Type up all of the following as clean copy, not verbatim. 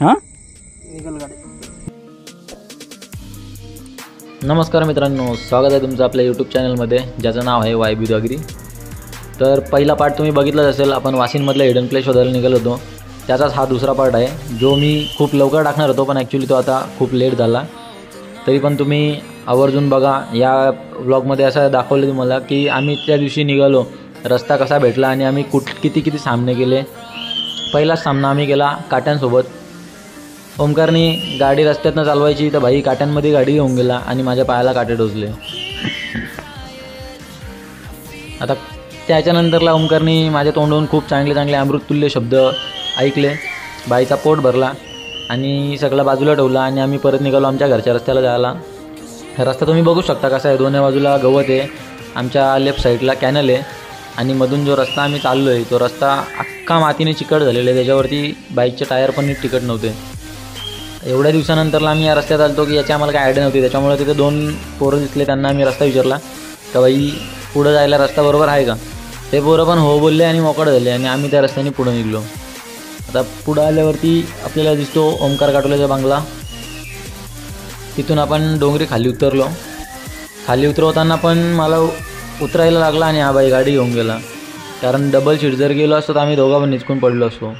हां निघल गाडी. नमस्कार मित्रांनो, स्वागत आहे तुमचं आपल्या यूट्यूब चॅनलमध्ये ज्याचं नाव आहे वाय बिदागिरी. तर पहिला पार्ट तुम्ही बघितलाच असेल, आपण वाशिममधला हिडन प्लेस शोधायला निघालो होतो. त्याचाच हा दुसरा पार्ट आहे, जो मी खूप लवकर टाकणार होतो, पण ॲक्च्युली तो आता खूप लेट झाला. तरी पण तुम्ही आवर्जून बघा. या व्लॉगमध्ये असं दाखवलं तुम्हाला की आम्ही त्या दिवशी निघालो, रस्ता कसा भेटला आणि आम्ही किती सामने केले. पहिलाच सामना आम्ही केला काट्यांसोबत. ओमकारनी गाडी रस्त्यातनं चालवायची तर भाई काट्यांमध्ये गाडी येऊन गेला आणि माझ्या पायाला काटे टोचले. आता त्याच्यानंतरला ओमकारनी माझ्या तोंडून खूप चांगले अमृततुल्य शब्द ऐकले. बाईचा पोट भरला आणि सगळं बाजूला ठेवला आणि आम्ही परत निघालो आमच्या घरच्या रस्त्याला जायला. हा रस्ता तुम्ही बघू शकता कसा आहे. दोन्ही बाजूला गवत आहे, आमच्या लेफ्ट साईडला कॅनल आहे आणि मधून जो रस्ता आम्ही चाललो आहे तो रस्ता अख्खा मातीने चिकट झालेला आहे. त्याच्यावरती बाईकचे टायर पण नीट टिकट नव्हते. एवढ्या दिवसानंतरला आम्ही या रस्त्यात आलतो की याची आम्हाला काय आयडिया नव्हती. त्याच्यामुळे तिथे 2 पोरं दिसले, त्यांना आम्ही रस्ता विचारला का बाई पुढं जायला रस्ता बरोबर आहे का. ते पोरं पण हो बोलले आणि मोकळं झाले आणि आम्ही त्या रस्त्याने पुढं निघलो. आता पुढं आल्यावरती आपल्याला दिसतो ओमकार काटोलेचा बंगला. तिथून आपण डोंगरी खाली उतरलो. खाली उतरवताना पण मला उतरायला लागला आणि हा बाई गाडी घेऊन गेला. कारण डबल सीट जर गेलो असतो तर आम्ही दोघं पण निचकून पडलो असतो.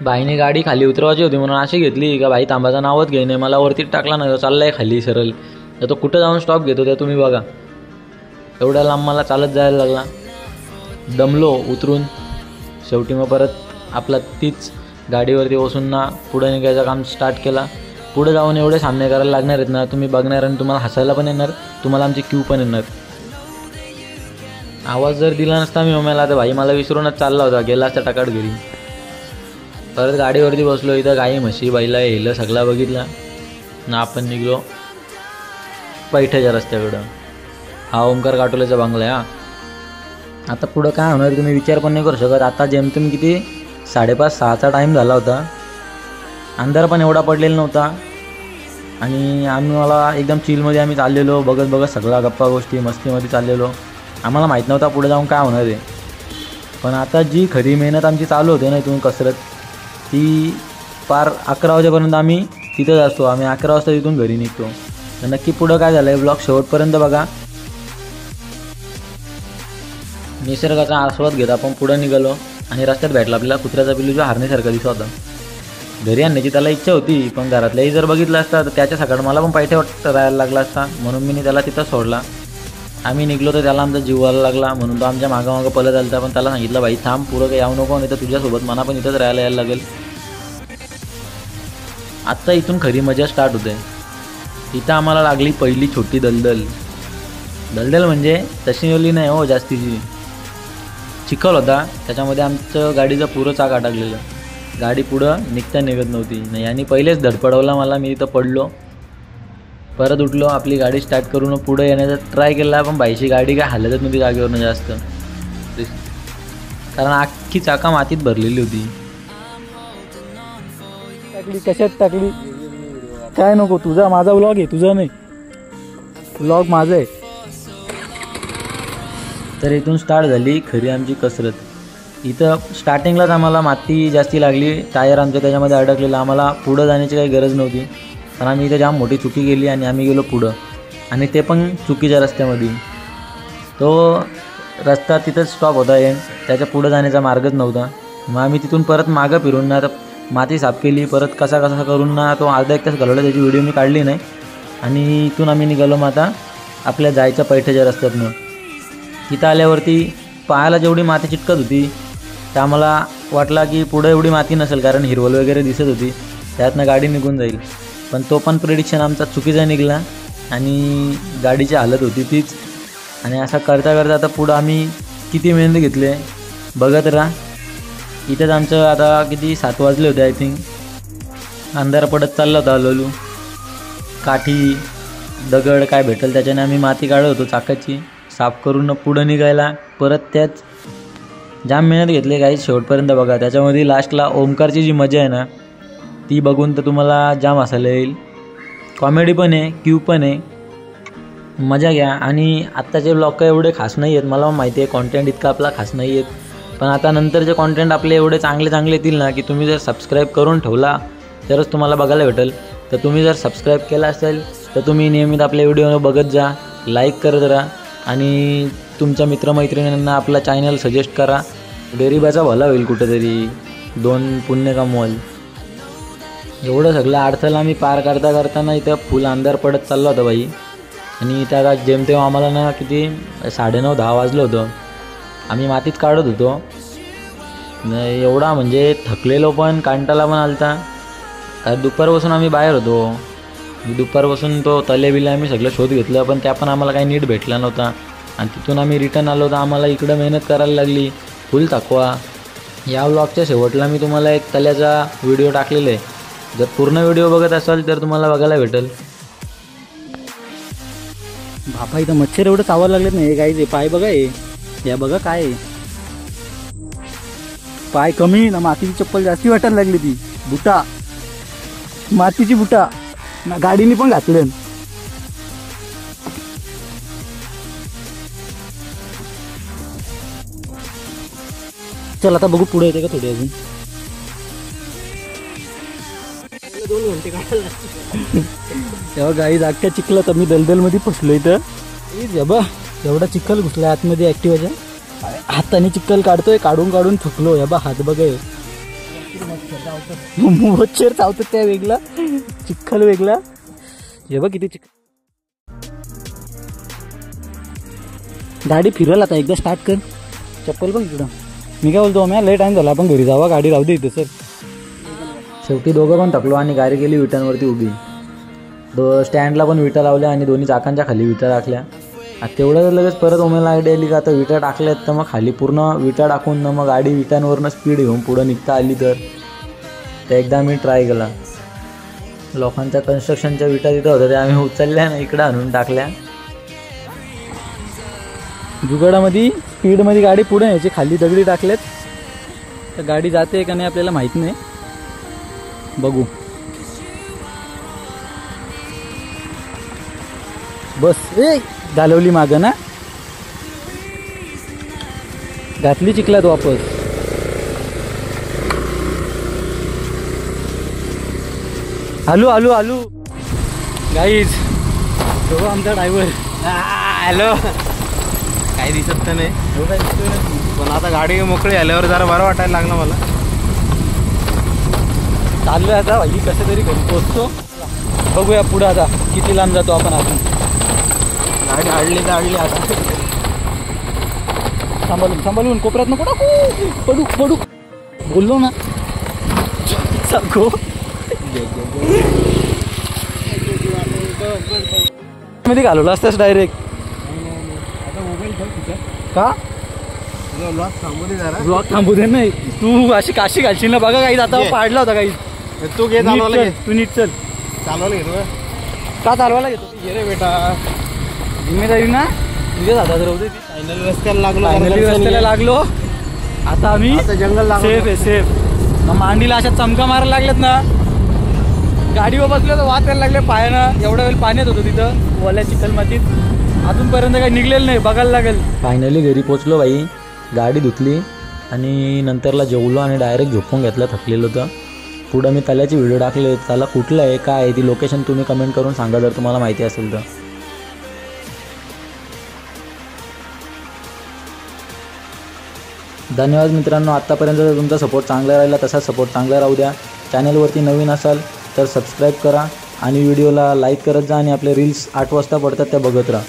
बाईने गाडी खाली उतरवायची होती म्हणून अशी घेतली का बाई तांबाचं नावच घेणे, मला वरतीच टाकला ना, चालला आहे खाली सरळ. तर तो कुठं जाऊन स्टॉप घेतो ते तुम्ही बघा. एवढ्या लांब मला चालत जायला लागला. दमलो उतरून. शेवटी मग परत आपला तीच गाडीवरती बसून ना पुढं निघायचं काम स्टार्ट केला. पुढे जाऊन एवढे सामने करायला लागणार आहेत ना, तुम्ही बघणार आणि तुम्हाला हसायला पण येणार, तुम्हाला आमची क्यू पण येणार. आवाज जर दिला नसता मी ओम्याला तर भाई मला विसरूनच चालला होता, गेला असता टाकाट घरी. परत गाडीवरती बसलो. इथं गाई म्हशी बैला हेलं सगळा बघितला ना आपण निघलो पैठ्याच्या रस्त्याकडं. हा ओमकार काटोलेचा बंगला आहे. आता पुढं काय होणार तुम्ही विचार पण नाही करू शकत. आता जेमतेम किती 5:30-6चा टाईम झाला होता. अंधार पण एवढा पडलेला नव्हता आणि मला एकदम चिलमध्ये आम्ही चाललेलो, बघत सगळा गप्पा गोष्टी मस्तीमध्ये चाललेलो. आम्हाला माहीत नव्हता पुढे जाऊन काय होणार आहे. पण आता जी खरी मेहनत आमची चालू होते ना इथून कसरत, ती पार 11 वाजेपर्यंत आम्ही तिथंच असतो. आम्ही 11 वाजता तिथून घरी निघतो. तर नक्की पुढं काय झालं आहे ब्लॉग शेवटपर्यंत बघा. निसर्गाचा आस्वाद घेत आपण पुढं निघालो आणि रस्त्यात भेटला आपल्याला कुत्र्याचा पिल्लू जो हारण्यासारखा दिसत होता. घरी आणण्याची त्याला इच्छा होती, पण घरातल्याही जर बघितलं असता तर त्याच्या सकाळ मला पण पायथ्या राहायला लागला असता, म्हणून मी त्याला तिथं सोडला. आम्ही निघलो तर त्याला आमचा जीव व्हायला लागला, म्हणून तो आमच्या मागं पळत आलता. पण त्याला सांगितलं बाई थांब, पुढं काही येऊ नको, नाही तर तुझ्यासोबत मला पण इथंच राहायला यायला लागेल. आत्ता इथून खरी मजा स्टार्ट होते. इथं आम्हाला लागली पहिली छोटी दलदल म्हणजे तशी ओली नाही हो, जास्तीची चिखल होता. त्याच्यामध्ये आमचं गाडीचं पुरं चाक अडकलेलं. गाडी पुढं निघत नव्हती नाही आणि पहिलेच धडपडवला मला. मी इथं पडलो, परत उठलो, आपली गाडी स्टार्ट करून पुढं येण्याचा ट्राय केला. पण बाईची गाडी काय हालतच नव्हती जागेवरनं जास्त, कारण अख्खी चाका मातीत भरलेली होती. कशात टाकली काय नको, तुझा माझा व्लॉग आहे, तुझा नाही, व्लॉग माझा आहे. तर इथून स्टार्ट झाली खरी आमची कसरत. इथं स्टार्टिंगलाच आम्हाला माती जास्ती लागली, टायर आमच्या त्याच्यामध्ये अडकलेलं. आम्हाला पुढं जाण्याची काही गरज नव्हती, पण आम्ही इथं जाम मोठी चुकी केली आणि आम्ही गेलो पुढं, आणि ते पण चुकीच्या रस्त्यामध्ये. तो रस्ता तिथंच स्टॉप होता एंड, त्याच्या पुढं जाण्याचा मार्गच नव्हता. मग आम्ही तिथून परत मागं फिरून ना माती साफ केली, परत कसा करून ना तो अर्धा 1 तास घालवला. त्याची व्हिडिओ मी काढली नाही. आणि इथून आम्ही निघालो मग आता आपल्या जायच्या पैठ्याच्या रस्त्यातनं. इथं आल्यावरती पायाला जेवढी माती चिटकत होती तर आम्हाला वाटला की पुढं एवढी माती नसेल, कारण हिरवल वगैरे दिसत होती, त्यातनं गाडी निघून जाईल. पण तो पण प्रेडिक्शन आमचा चुकीचा निघाला आणि गाडीची हालत होती तीच. आणि असा करता आता पुढं आम्ही किती मेहनत घेतले बघत राहा. इथंच आमचं आता किती 7 वाजले होते आय थिंक. अंधार पडत चालला होता हळूहळू. काठी दगड काय भेटेल त्याच्याने आम्ही माती काढत होतो चाकाची, साफ करून पुढं निघायला. परत त्याच जाम मेहनत घेतली काही शेवटपर्यंत बघा. त्याच्यामध्ये लास्टला ओमकारची जी मजा आहे ना ती बघून तर तुम्हाला जाम हसायला येईल. कॉमेडी पण आहे, क्यू पण आहे. मजा घ्या. आणि आत्ताचे ब्लॉग काय एवढे खास नाही आहेत, मला माहिती आहे कॉन्टेंट इतका आपला खास नाही आहेत, पण आता नंतरचे कॉन्टेंट आपले एवढे चांगले चांगले येतील ना की तुम्ही जर सबस्क्राईब करून ठेवला तरच तुम्हाला बघायला भेटेल. तर तुम्ही जर सबस्क्राईब केला असेल तर तुम्ही नियमित आपले व्हिडिओ बघत जा, लाईक करत राहा आणि तुमच्या मित्रमैत्रिणींना आपला चॅनल सजेस्ट करा. गरिबाचा भला होईल, कुठेतरी 2 पुण्य कमवाल. एवढं सगळं अडथळा आम्ही पार करताना इथं फुल अंधार पडत चालला होता बाई. आणि त्या जेमतेम आम्हाला ना किती 9:30-10 वाजलं होतं. आम्ही मातीत काढत होतो. एवढा म्हणजे थकलेलो पण कंटाळा पण आलता. दुपारपासून आम्ही बाहेर होतो. दुपारपासून तो तलेबिले आम्ही सगळं शोध घेतलं, पण त्या पण आम्हाला काही नीट भेटला नव्हता. आणि तिथून आम्ही रिटर्न आलो तर आम्हाला इकडं मेहनत करायला लागली, फुल थकवा. या व्लॉगच्या शेवटला मी तुम्हाला एक तल्याचा व्हिडिओ टाकलेला आहे. जर पूर्ण व्हिडिओ बघत असाल तर तुम्हाला बघायला भेटेल. बापा इथं मच्छर एवढं चावायला लागलेत नाही काही. पाय बघा हे, या बघा काय आहे. पाय कमी ना, मातीची चप्पल जास्ती वाटायला लागली. ती बुटा, मातीची बुटा ना, गाडीने पण घातलं. चल आता बघू पुढे येते का थोडी अजून. 2 घंटे काढायला तेव्हा गाई अख्ख्या चिखलात आम्ही दलदलमध्ये फसलो इथं. बा एवढा चिखल घुसला आतमध्ये ॲक्टिवाच्या. हाताने चिखल काढतोय, काढून काढून थकलो. या बा हात बघा, मच्छर चावतात त्या वेगळा, चिखल वेगळा. हे बघ किती चिखल. गाडी फिरल आता, एकदा स्टार्ट कर. चप्पल बघ इकडं. मी काय बोलतो, आम्ही लय टाइम झाला, आपण घरी जावा, गाडी राहू दे इथे. सर शेवटी दोघं पण थकलो आणि गाडी गेली विटांवरती उभी. स्टँडला पण विटा लावल्या आणि दोन्ही चाकांच्या खाली विटा टाकल्या. तेवढं लगेच परत ओमेला आयडिया आली का आता विटा टाकल्यात तर मग खाली पूर्ण विटा टाकून ना मग गाडी विटांवरनं स्पीड घेऊन पुढं निघता आली. तर एकदा मी ट्राय केला. लोकांच्या कन्स्ट्रक्शनच्या विटा तिथं होत्या त्या आम्ही उचलल्या ना इकडं आणून टाकल्या. जुगाडामध्ये स्पीडमध्ये गाडी पुढे न्यायची, खाली दगडी टाकल्यात. तर गाडी जाते का नाही आपल्याला माहीत नाही, बघू. बस ए घालवली मागं ना, घातली चिखलात वापस. आलू आलू आलू गाईज, तो आमचा ड्रायव्हर. हॅलो. काही दिसत तर नाही, पण आता गाडी मोकळी आल्यावर जरा बरं वाटायला लागलं मला. चाललोय आता भाई, कसं तरी घरी पोचतो. बघूया पुढं आता किती लांब जातो आपण. अजून गाडी आडली तर आडली आता. सांभाळून कोपऱ्यात नको टाकू, पडू पडू. बोललो ना सांगो. मध्ये घालवलं असतास डायरेक्ट. का ब्लॉग थांबू दे. नाही तू अशी काशी घालशील ना. बघा काही आता पाडला होता काही. तू घे चालवायला, तू नीट चल. चालवायला घेतो का चालवायला घेतो. घे रे बेटा, जिम्मेदारी ना तुझ्याच हातात राहू दे. फायनल रस्त्याला लागलो, रस्त्याला लागलो. आता आम्ही जंगल सेफ आहे, सेफ. मांडीला अशा चमका मारायला लागल्यात ना, गाडीवर बसलो तर वाचायला लागले पायानं. एवढा वेळ पाण्यात होतो तिथं ओल्या चिखल मातीत. अजूनपर्यंत काही निघलेलं नाही, बघायला लागेल. फायनली घरी पोचलो बाई. गाडी धुतली आणि नंतरला जेवलो आणि डायरेक्ट झोपून घेतलं, थकलेलं होतं. पुढं मी तल्याची व्हिडिओ टाकले. त्याला कुठलं आहे काय आहे ती लोकेशन तुम्ही कमेंट करून सांगा जर तुम्हाला माहिती असेल तर. धन्यवाद मित्रांनो. आत्तापर्यंत जर तुमचा सपोर्ट चांगला राहिला तसाच सपोर्ट चांगला राहू द्या. चॅनलवरती नवीन असाल तर सबस्क्राईब करा आणि व्हिडिओला लाईक करत जा आणि आपले रील्स 8 वाजता पडतात त्या बघत राहा.